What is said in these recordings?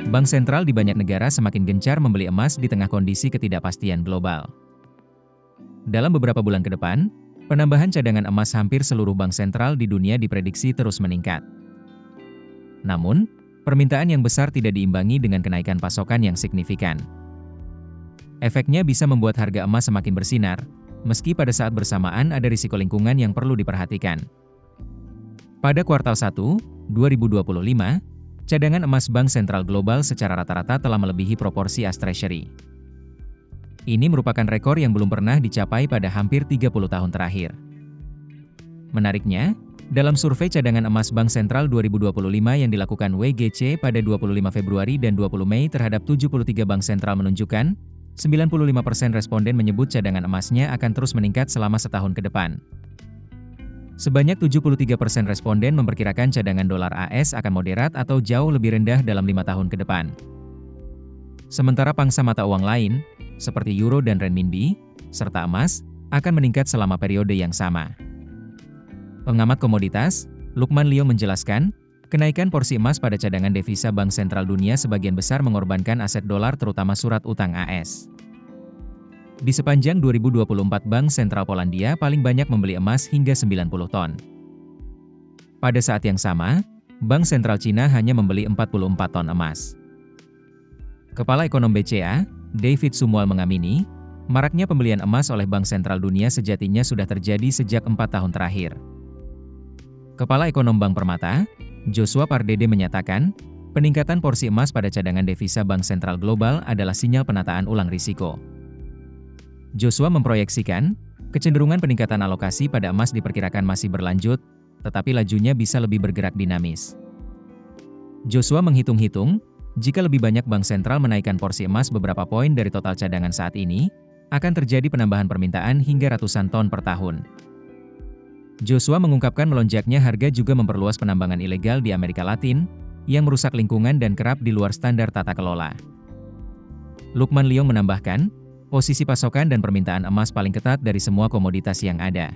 Bank sentral di banyak negara semakin gencar membeli emas di tengah kondisi ketidakpastian global. Dalam beberapa bulan ke depan, penambahan cadangan emas hampir seluruh bank sentral di dunia diprediksi terus meningkat. Namun, permintaan yang besar tidak diimbangi dengan kenaikan pasokan yang signifikan. Efeknya bisa membuat harga emas semakin bersinar, meski pada saat bersamaan ada risiko lingkungan yang perlu diperhatikan. Pada kuartal 1, 2025, cadangan emas bank sentral global secara rata-rata telah melebihi proporsi as treasury. Ini merupakan rekor yang belum pernah dicapai pada hampir 30 tahun terakhir. Menariknya, dalam survei cadangan emas Bank Sentral 2025 yang dilakukan WGC pada 25 Februari dan 20 Mei terhadap 73 bank sentral menunjukkan, 95% responden menyebut cadangan emasnya akan terus meningkat selama setahun ke depan. Sebanyak 73% responden memperkirakan cadangan dolar AS akan moderat atau jauh lebih rendah dalam 5 tahun ke depan. Sementara pangsa mata uang lain, seperti euro dan renminbi, serta emas, akan meningkat selama periode yang sama. Pengamat komoditas, Lukman Lio menjelaskan, kenaikan porsi emas pada cadangan devisa Bank Sentral Dunia sebagian besar mengorbankan aset dolar terutama surat utang AS. Di sepanjang 2024 Bank Sentral Polandia paling banyak membeli emas hingga 90 ton. Pada saat yang sama, Bank Sentral Cina hanya membeli 44 ton emas. Kepala Ekonom BCA, David Sumual mengamini, maraknya pembelian emas oleh Bank Sentral Dunia sejatinya sudah terjadi sejak 4 tahun terakhir. Kepala Ekonom Bank Permata, Joshua Pardede menyatakan, peningkatan porsi emas pada cadangan devisa Bank Sentral Global adalah sinyal penataan ulang risiko. Joshua memproyeksikan, kecenderungan peningkatan alokasi pada emas diperkirakan masih berlanjut, tetapi lajunya bisa lebih bergerak dinamis. Joshua menghitung-hitung, jika lebih banyak bank sentral menaikkan porsi emas beberapa poin dari total cadangan saat ini, akan terjadi penambahan permintaan hingga ratusan ton per tahun. Joshua mengungkapkan melonjaknya harga juga memperluas penambangan ilegal di Amerika Latin, yang merusak lingkungan dan kerap di luar standar tata kelola. Lukman Liong menambahkan, posisi pasokan dan permintaan emas paling ketat dari semua komoditas yang ada.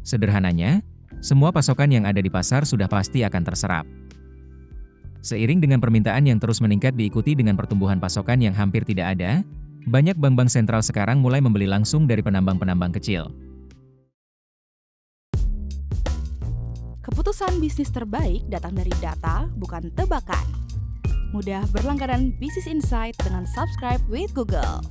Sederhananya, semua pasokan yang ada di pasar sudah pasti akan terserap. Seiring dengan permintaan yang terus meningkat diikuti dengan pertumbuhan pasokan yang hampir tidak ada, banyak bank-bank sentral sekarang mulai membeli langsung dari penambang-penambang kecil. Keputusan bisnis terbaik datang dari data, bukan tebakan. Mudah berlangganan Business Insight dengan subscribe with Google.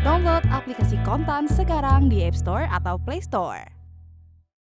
Download aplikasi Kontan sekarang di App Store atau Play Store.